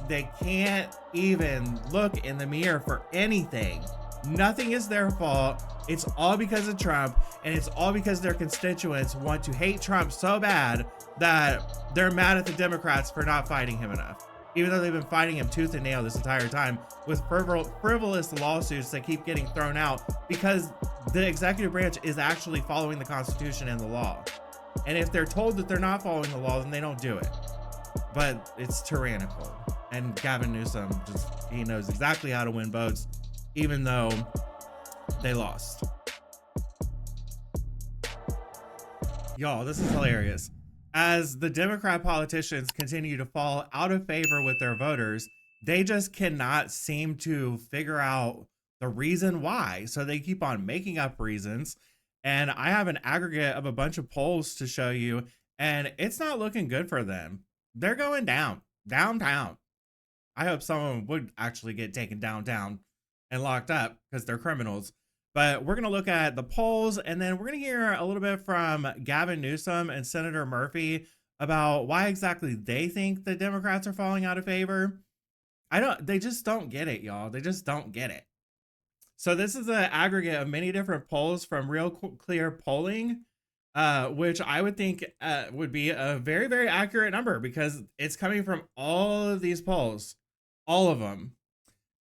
They can't even look in the mirror for anything. Nothing is their fault. It's all because of Trump, and it's all because their constituents want to hate Trump so bad that they're mad at the Democrats for not fighting him enough. Even though they've been fighting him tooth and nail this entire time with frivolous lawsuits that keep getting thrown out because the executive branch is actually following the Constitution and the law. And if they're told that they're not following the law, then they don't do it. But it's tyrannical. And Gavin Newsom, he knows exactly how to win votes, even though they lost. Y'all, this is hilarious. As the Democrat politicians continue to fall out of favor with their voters, they just cannot seem to figure out the reason why. So they keep on making up reasons. And I have an aggregate of a bunch of polls to show you, and it's not looking good for them. They're going downtown. I hope someone would actually get taken downtown and locked up because they're criminals. But we're going to look at the polls, and then we're going to hear a little bit from Gavin Newsom and Senator Murphy about why exactly they think the Democrats are falling out of favor. They just don't get it, y'all. They just don't get it. So this is an aggregate of many different polls from Real Clear Polling, which I would think would be a very, very accurate number because it's coming from all of these polls, all of them.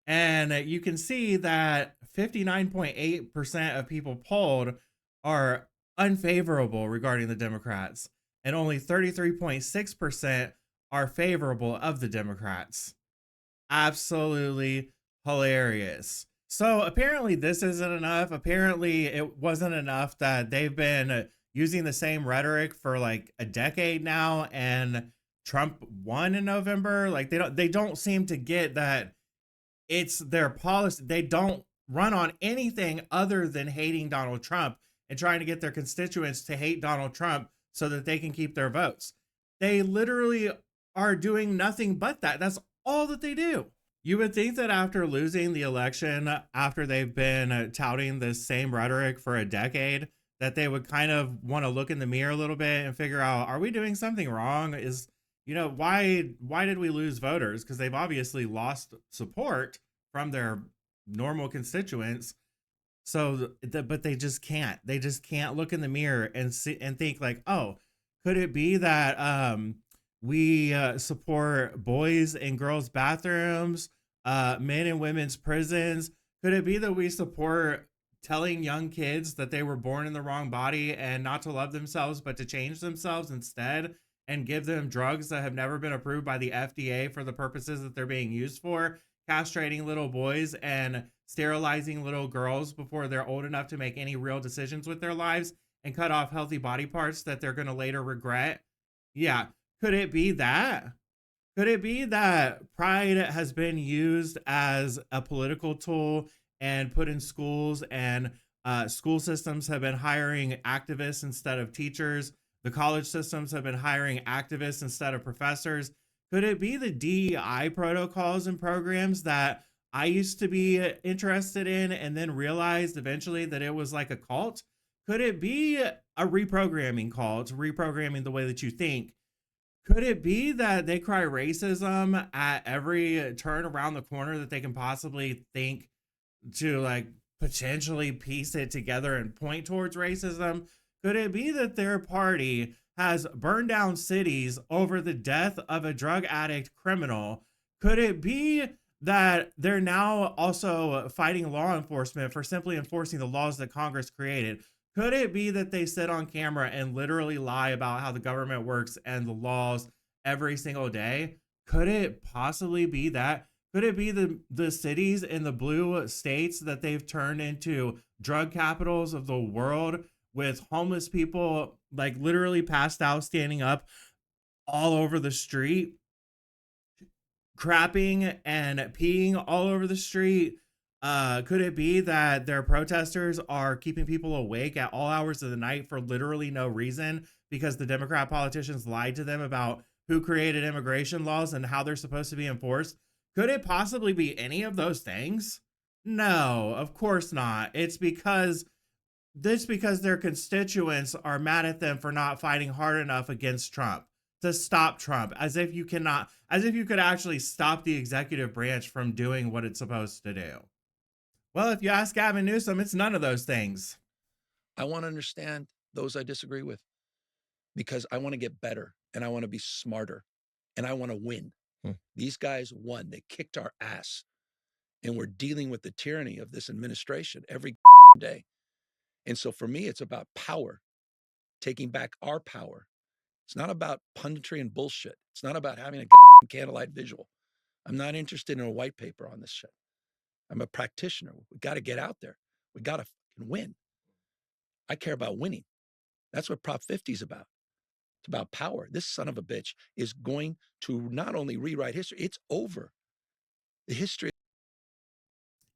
And you can see that 59.8% of people polled are unfavorable regarding the Democrats, and only 33.6% are favorable of the Democrats. Absolutely hilarious. So apparently this isn't enough. Apparently it wasn't enough that they've been using the same rhetoric for like a decade now, and Trump won in November. Like they don't seem to get that it's their policy. They don't run on anything other than hating Donald Trump and trying to get their constituents to hate Donald Trump so that they can keep their votes. They literally are doing nothing but that. That's all that they do. You would think that after losing the election, after they've been touting this same rhetoric for a decade, that they would kind of want to look in the mirror a little bit and figure out, are we doing something wrong? Why did we lose voters? Because they've obviously lost support from their normal constituents. But they just can't. They just can't look in the mirror and see and think like, oh, could it be that we support boys and girls bathrooms, men and women's prisons? Could it be that we support telling young kids that they were born in the wrong body and not to love themselves, but to change themselves instead, and give them drugs that have never been approved by the FDA for the purposes that they're being used for, castrating little boys and sterilizing little girls before they're old enough to make any real decisions with their lives, and cut off healthy body parts that they're going to later regret? Yeah. Could it be that? Could it be that pride has been used as a political tool and put in schools, and school systems have been hiring activists instead of teachers? The college systems have been hiring activists instead of professors. Could it be the DEI protocols and programs that I used to be interested in and then realized eventually that it was like a cult? Could it be a reprogramming cult, reprogramming the way that you think? Could it be that they cry racism at every turn around the corner that they can possibly think to like potentially piece it together and point towards racism? Could it be that their party has burned down cities over the death of a drug addict criminal? Could it be that they're now also fighting law enforcement for simply enforcing the laws that Congress created? Could it be that they sit on camera and literally lie about how the government works and the laws every single day? Could it possibly be that? Could it be the cities in the blue states that they've turned into drug capitals of the world, with homeless people like literally passed out, standing up all over the street, crapping and peeing all over the street? Could it be that their protesters are keeping people awake at all hours of the night for literally no reason because the Democrat politicians lied to them about who created immigration laws and how they're supposed to be enforced? Could it possibly be any of those things? No, of course not. It's because their constituents are mad at them for not fighting hard enough against Trump to stop Trump, as if you cannot, as if you could actually stop the executive branch from doing what it's supposed to do. Well, if you ask Gavin Newsom, it's none of those things. I want to understand those I disagree with because I want to get better and I want to be smarter and I want to win. These guys won. They kicked our ass. And we're dealing with the tyranny of this administration every day. And so for me, it's about power, taking back our power. It's not about punditry and bullshit. It's not about having a candlelight visual. I'm not interested in a white paper on this shit. I'm a practitioner. We got to get out there. We got to win. I care about winning. That's what Prop 50 is about. It's about power. This son of a bitch is going to not only rewrite history, it's over. The history.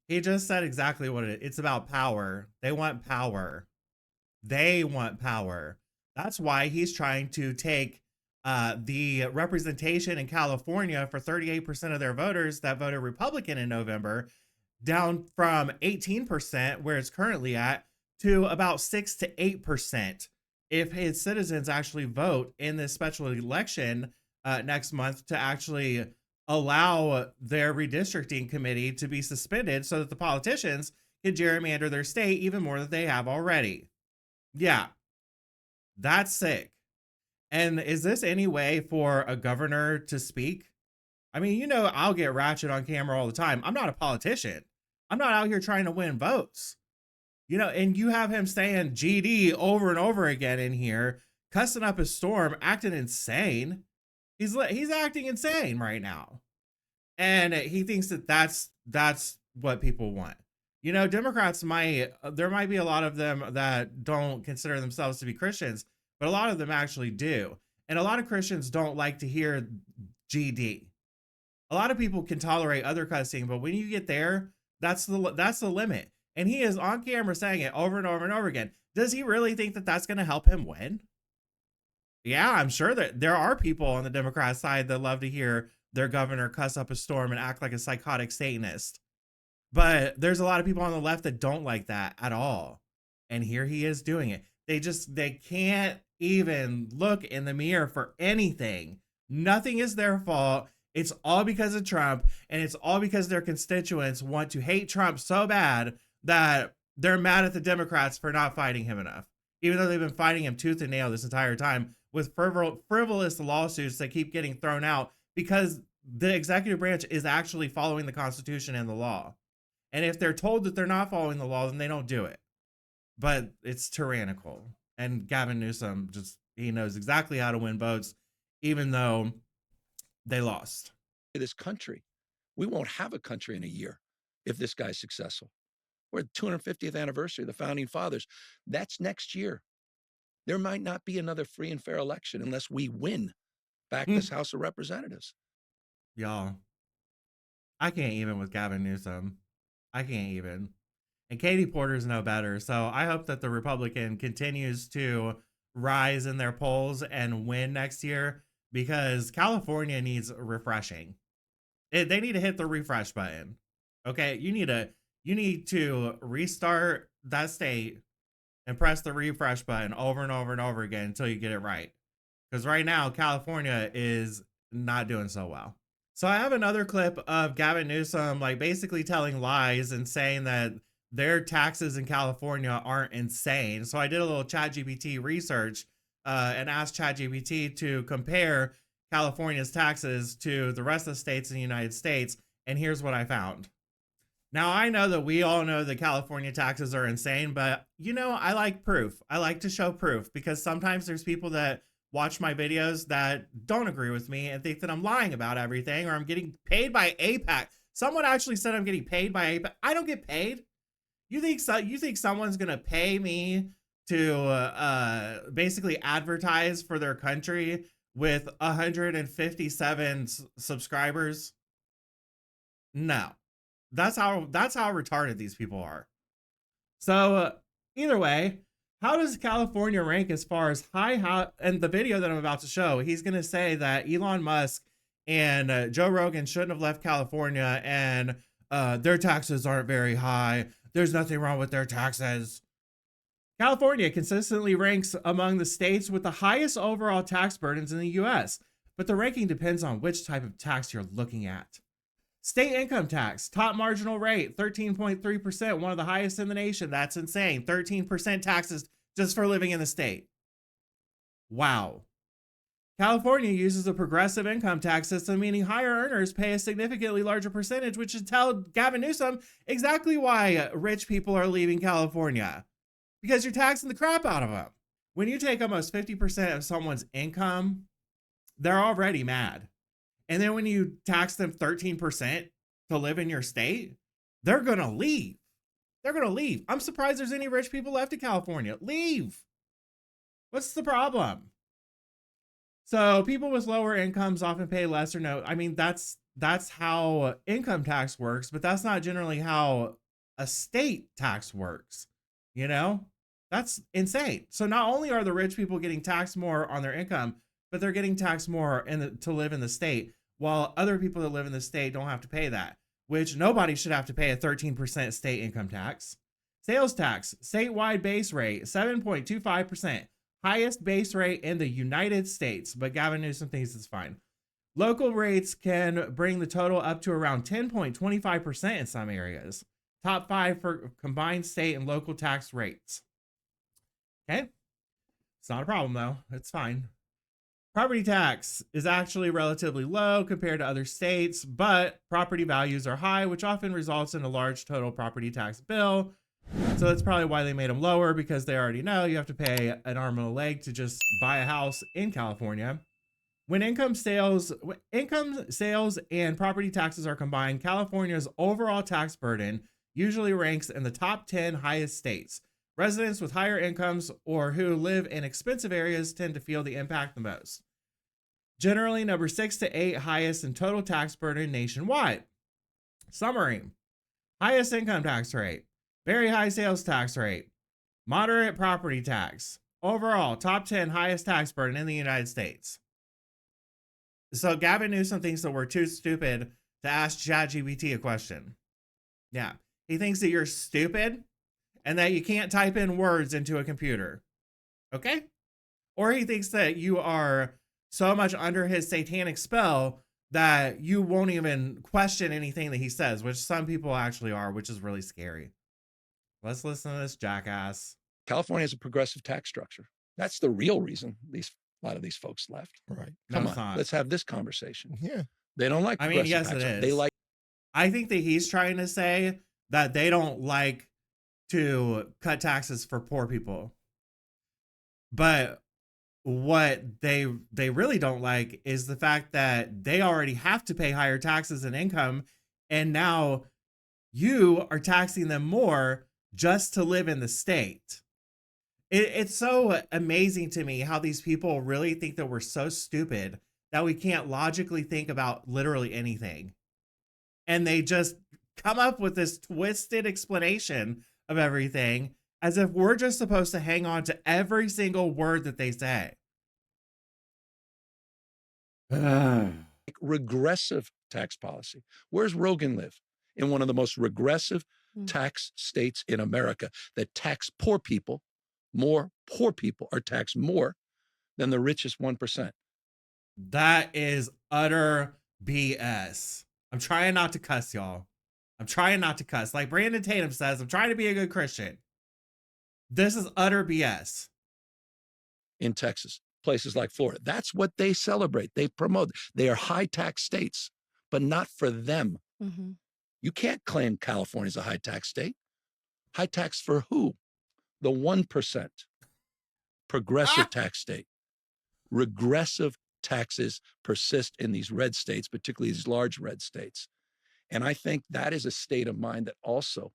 He just said exactly what it's about power. They want power. They want power. That's why he's trying to take the representation in California for 38% of their voters that voted Republican in November down from 18%, where it's currently at, to about 6 to 8% if his citizens actually vote in this special election next month to actually allow their redistricting committee to be suspended so that the politicians can gerrymander their state even more than they have already. Yeah, that's sick. And is this any way for a governor to speak? I mean, you know, I'll get ratchet on camera all the time. I'm not a politician. I'm not out here trying to win votes. You know, and you have him saying GD over and over again in here, cussing up a storm, acting insane. He's acting insane right now. And he thinks that that's what people want. You know, Democrats there might be a lot of them that don't consider themselves to be Christians, but a lot of them actually do. And a lot of Christians don't like to hear GD. A lot of people can tolerate other cussing, but when you get there, that's the limit. And he is on camera saying it over and over and over again. Does he really think that that's going to help him win? Yeah, I'm sure that there are people on the Democrat side that love to hear their governor cuss up a storm and act like a psychotic Satanist. But there's a lot of people on the left that don't like that at all. And here he is doing it. They can't even look in the mirror for anything. Nothing is their fault. It's all because of Trump, and it's all because their constituents want to hate Trump so bad that they're mad at the Democrats for not fighting him enough, even though they've been fighting him tooth and nail this entire time with frivolous lawsuits that keep getting thrown out because the executive branch is actually following the Constitution and the law. And if they're told that they're not following the law, then they don't do it. But it's tyrannical. And Gavin Newsom he knows exactly how to win votes, even though they lost. This country, we won't have a country in a year if this guy's successful. We're at the 250th anniversary of the founding fathers. That's next year. There might not be another free and fair election unless we win back this House of Representatives. Y'all, I can't even with Gavin Newsom. I can't even. And Katie Porter's no better. So I hope that the Republican continues to rise in their polls and win next year, because California needs refreshing. They need to hit the refresh button. Okay, you need to restart that state and press the refresh button over and over and over again until you get it right. Because right now, California is not doing so well. So I have another clip of Gavin Newsom basically telling lies and saying that their taxes in California aren't insane. So I did a little ChatGPT research and asked ChatGPT to compare California's taxes to the rest of the states in the United States. And here's what I found. Now, I know that we all know that California taxes are insane, but I like proof. I like to show proof because sometimes there's people that watch my videos that don't agree with me and think that I'm lying about everything, or I'm getting paid by APAC. Someone actually said I'm getting paid by APAC. I don't get paid. You think someone's going to pay me to basically advertise for their country with 157 subscribers? No. That's how retarded these people are. So either way, how does California rank as far as and the video that I'm about to show, he's going to say that Elon Musk and Joe Rogan shouldn't have left California and their taxes aren't very high. There's nothing wrong with their taxes. California consistently ranks among the states with the highest overall tax burdens in the US, but the ranking depends on which type of tax you're looking at. State income tax, top marginal rate, 13.3%, one of the highest in the nation. That's insane. 13% taxes just for living in the state. Wow. California uses a progressive income tax system, meaning higher earners pay a significantly larger percentage, which should tell Gavin Newsom exactly why rich people are leaving California. Because you're taxing the crap out of them. When you take almost 50% of someone's income, they're already mad. And then when you tax them 13% to live in your state, they're going to leave. They're going to leave. I'm surprised there's any rich people left in California. Leave. What's the problem? So people with lower incomes often pay less or no. I mean, that's how income tax works, but that's not generally how a state tax works. You know, that's insane. So not only are the rich people getting taxed more on their income, but they're getting taxed more to live in the state, while other people that live in the state don't have to pay that, which nobody should have to pay a 13% state income tax. Sales tax, statewide base rate, 7.25%. Highest base rate in the United States, but Gavin Newsom thinks it's fine. Local rates can bring the total up to around 10.25% in some areas. Top 5 for combined state and local tax rates. Okay. It's not a problem though. It's fine. Property tax is actually relatively low compared to other states, but property values are high, which often results in a large total property tax bill. So that's probably why they made them lower, because they already know you have to pay an arm and a leg to just buy a house in California. When income sales and property taxes are combined, California's overall tax burden usually ranks in the top 10 highest states. Residents with higher incomes or who live in expensive areas tend to feel the impact the most. Generally, number 6 to 8 highest in total tax burden nationwide. Summary: highest income tax rate, very high sales tax rate, moderate property tax. Overall, top 10 highest tax burden in the United States. So Gavin Newsom thinks that we're too stupid to ask ChatGPT a question. Yeah, he thinks that you're stupid and that you can't type in words into a computer. Okay? Or he thinks that you are so much under his satanic spell that you won't even question anything that he says, which some people actually are, which is really scary. Let's listen to this jackass. California has a progressive tax structure. That's the real reason a lot of these folks left. Right. Come on, let's have this conversation. Yeah. They don't like progressive yes, tax. it is. They like. I think that he's trying to say that they don't like to cut taxes for poor people. But what they really don't like is the fact that they already have to pay higher taxes and income, and now you are taxing them more just to live in the state. It's so amazing to me how these people really think that we're so stupid that we can't logically think about literally anything. And they just come up with this twisted explanation of everything as if we're just supposed to hang on to every single word that they say. Regressive tax policy. Where's Rogan live? In one of the most regressive tax states in America that tax poor people more. Poor people are taxed more than the richest 1%. That is utter BS. I'm trying not to cuss, y'all. I'm trying not to cuss. Like Brandon Tatum says, I'm trying to be a good Christian. This is utter BS. In Texas, places like Florida, that's what they celebrate. They promote. They are high tax states, but not for them. Mm-hmm. You can't claim California is a high tax state. High tax for who? The 1%. Progressive tax state. Regressive taxes persist in these red states, particularly these large red states. And I think that is a state of mind that also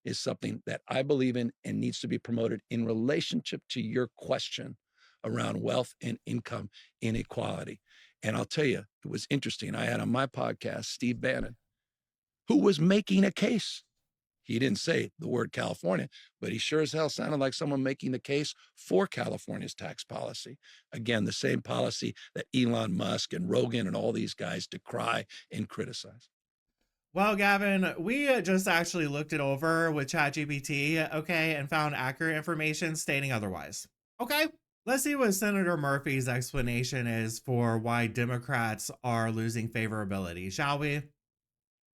is something that I believe in and needs to be promoted in relationship to your question around wealth and income inequality. And I'll tell you, it was interesting. I had on my podcast, Steve Bannon, who was making a case. He didn't say the word California, but he sure as hell sounded like someone making the case for California's tax policy. Again, the same policy that Elon Musk and Rogan and all these guys decry and criticize. Well, Gavin, we just actually looked it over with ChatGPT, okay, and found accurate information stating otherwise. Okay, let's see what Senator Murphy's explanation is for why Democrats are losing favorability, shall we?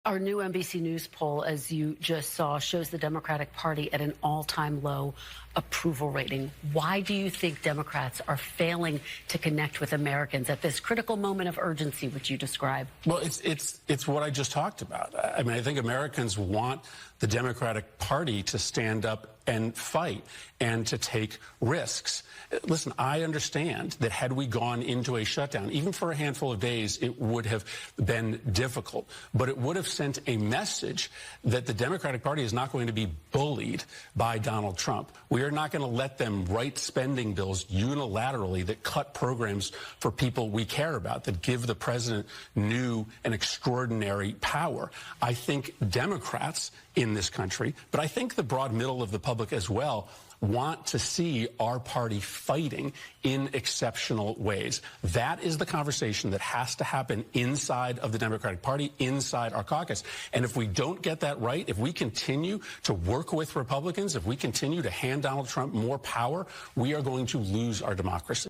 Our new NBC News poll, as you just saw, shows the Democratic Party at an all-time low approval rating. Why do you think Democrats are failing to connect with Americans at this critical moment of urgency, which you describe? Well, it's what I just talked about. I mean, I think Americans want the Democratic Party to stand up and fight and to take risks. Listen, I understand that had we gone into a shutdown, even for a handful of days, it would have been difficult. But it would have sent a message that the Democratic Party is not going to be bullied by Donald Trump. We are not going to let them write spending bills unilaterally that cut programs for people we care about, that give the president new and extraordinary power. I think Democrats in this country, but I think the broad middle of the public as well, want to see our party fighting in exceptional ways. That is the conversation that has to happen inside of the Democratic Party, inside our caucus. And if we don't get that right, if we continue to work with Republicans, if we continue to hand Donald Trump more power, we are going to lose our democracy.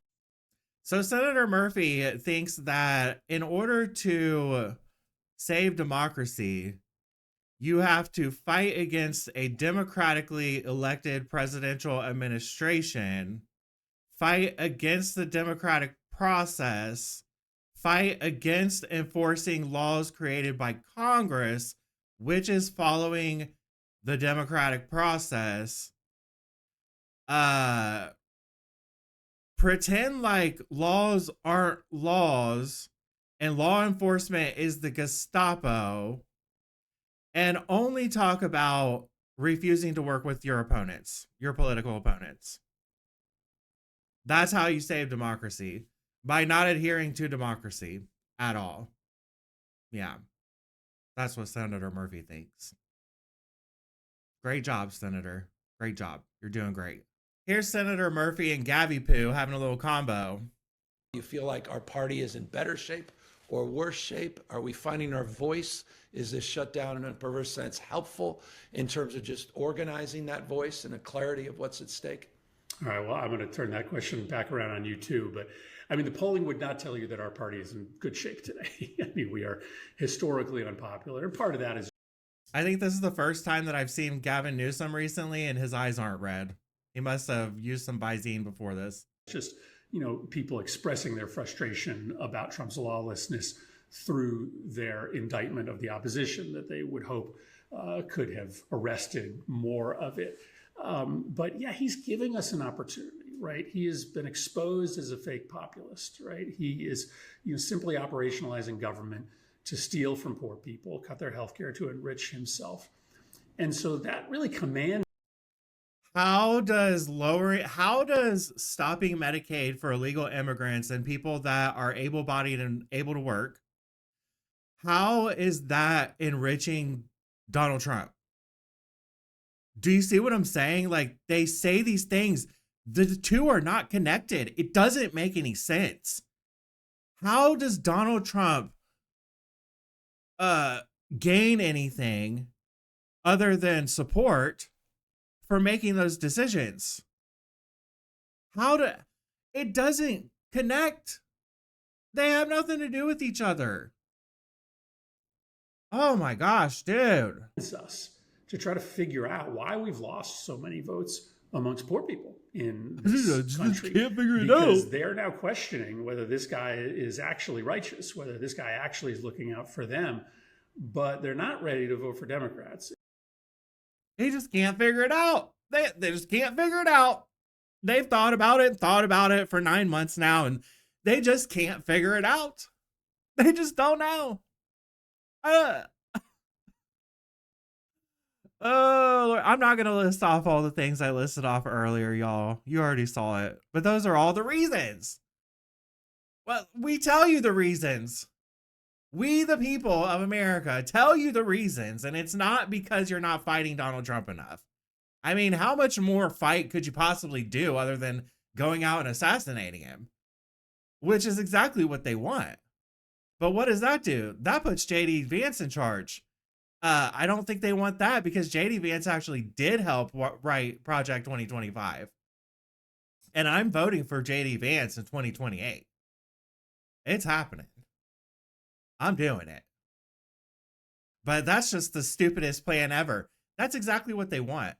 So Senator Murphy thinks that in order to save democracy, you have to fight against a democratically elected presidential administration, fight against the democratic process, fight against enforcing laws created by Congress, which is following the democratic process. Pretend like laws aren't laws and law enforcement is the Gestapo, and only talk about refusing to work with your opponents, your political opponents. That's how you save democracy, by not adhering to democracy at all. Yeah, that's what Senator Murphy thinks. Great job, Senator. Great job. You're doing great. Here's Senator Murphy and Gabby Poo having a little combo. You feel like our party is in better shape or worse shape? Are we finding our voice? Is this shutdown in a perverse sense helpful in terms of just organizing that voice and a clarity of what's at stake? All right, well, I'm going to turn that question back around on you too. But I mean, the polling would not tell you that our party is in good shape today. I mean, we are historically unpopular. And part of that is, I think this is the first time that I've seen Gavin Newsom recently and his eyes aren't red. He must have used some Visine before this. Just, people expressing their frustration about Trump's lawlessness through their indictment of the opposition that they would hope could have arrested more of it. But yeah, he's giving us an opportunity, right? He has been exposed as a fake populist, right? He is simply operationalizing government to steal from poor people, cut their health care, to enrich himself. And so that really commands. How does stopping Medicaid for illegal immigrants and people that are able-bodied and able to work, how is that enriching Donald Trump? Do you see what I'm saying? Like, they say these things, the two are not connected. It doesn't make any sense. How does Donald Trump gain anything other than support for making those decisions? It doesn't connect. They have nothing to do with each other. Oh my gosh, dude. Us to try to figure out why we've lost so many votes amongst poor people in this country. Can't figure it because out. They're now questioning whether this guy is actually righteous, whether this guy actually is looking out for them, but they're not ready to vote for Democrats. They just can't figure it out. They just can't figure it out. They've thought about it for 9 months now, and they just can't figure it out. They just don't know. Oh, Lord. I'm not going to list off all the things I listed off earlier, y'all. You already saw it. But those are all the reasons. Well, we tell you the reasons. We, the people of America, tell you the reasons. And it's not because you're not fighting Donald Trump enough. I mean, how much more fight could you possibly do other than going out and assassinating him? Which is exactly what they want. But what does that do? That puts J.D. Vance in charge. I don't think they want that because JD Vance actually did help write Project 2025. And I'm voting for JD Vance in 2028. It's happening. I'm doing it. But that's just the stupidest plan ever. That's exactly what they want.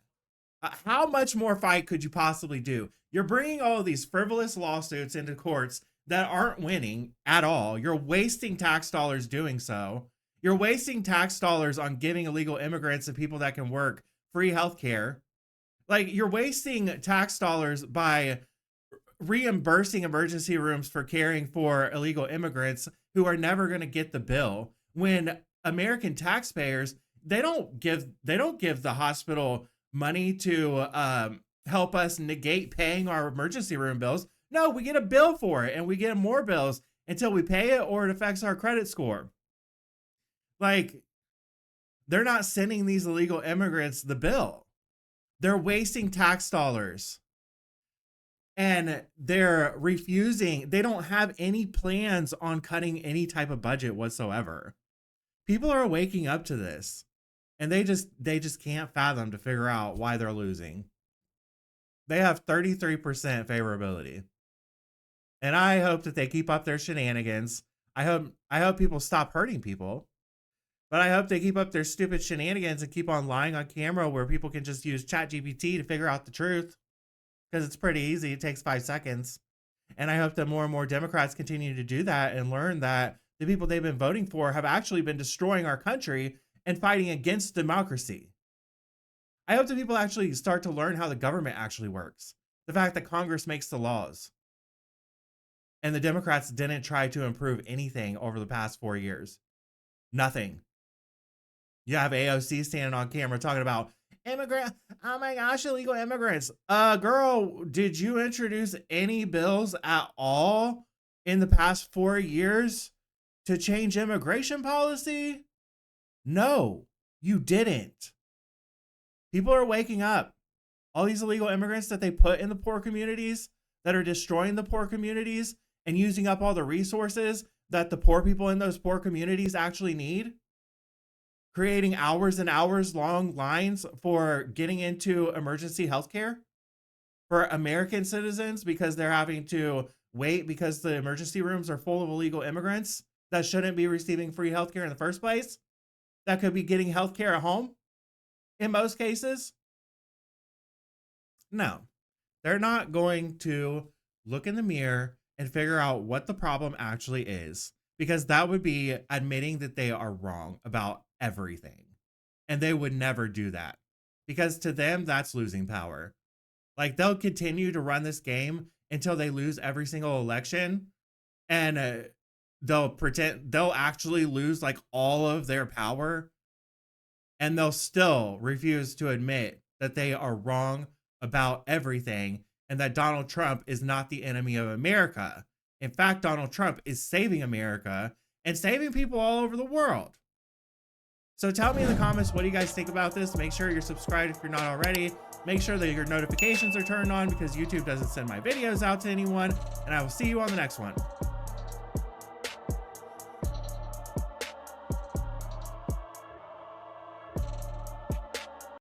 How much more fight could you possibly do? You're bringing all of these frivolous lawsuits into courts that aren't winning at all. You're wasting tax dollars doing so. You're wasting tax dollars on giving illegal immigrants and people that can work free healthcare. Like, you're wasting tax dollars by reimbursing emergency rooms for caring for illegal immigrants who are never going to get the bill, when American taxpayers, they don't give the hospital money to help us negate paying our emergency room bills. No, we get a bill for it, and we get more bills until we pay it or it affects our credit score. Like, they're not sending these illegal immigrants the bill. They're wasting tax dollars. And they're refusing. They don't have any plans on cutting any type of budget whatsoever. People are waking up to this, and they just can't fathom to figure out why they're losing. They have 33% favorability. And I hope that they keep up their shenanigans. I hope people stop hurting people. But I hope they keep up their stupid shenanigans and keep on lying on camera where people can just use ChatGPT to figure out the truth. Because it's pretty easy. It takes 5 seconds. And I hope that more and more Democrats continue to do that and learn that the people they've been voting for have actually been destroying our country and fighting against democracy. I hope that people actually start to learn how the government actually works. The fact that Congress makes the laws. And the Democrats didn't try to improve anything over the past 4 years. Nothing. You have AOC standing on camera talking about immigrant. Oh my gosh, illegal immigrants. Girl, did you introduce any bills at all in the past 4 years to change immigration policy? No, you didn't. People are waking up. All these illegal immigrants that they put in the poor communities that are destroying the poor communities and using up all the resources that the poor people in those poor communities actually need. Creating hours and hours long lines for getting into emergency healthcare for American citizens because they're having to wait because the emergency rooms are full of illegal immigrants that shouldn't be receiving free healthcare in the first place, that could be getting healthcare at home in most cases. No, they're not going to look in the mirror and figure out what the problem actually is, because that would be admitting that they are wrong about everything. And they would never do that, because to them, that's losing power. Like, they'll continue to run this game until they lose every single election, and they'll actually lose like all of their power, and they'll still refuse to admit that they are wrong about everything and that Donald Trump is not the enemy of America. In fact, Donald Trump is saving America and saving people all over the world. So tell me in the comments, what do you guys think about this? Make sure you're subscribed if you're not already. Make sure that your notifications are turned on because YouTube doesn't send my videos out to anyone. And I will see you on the next one.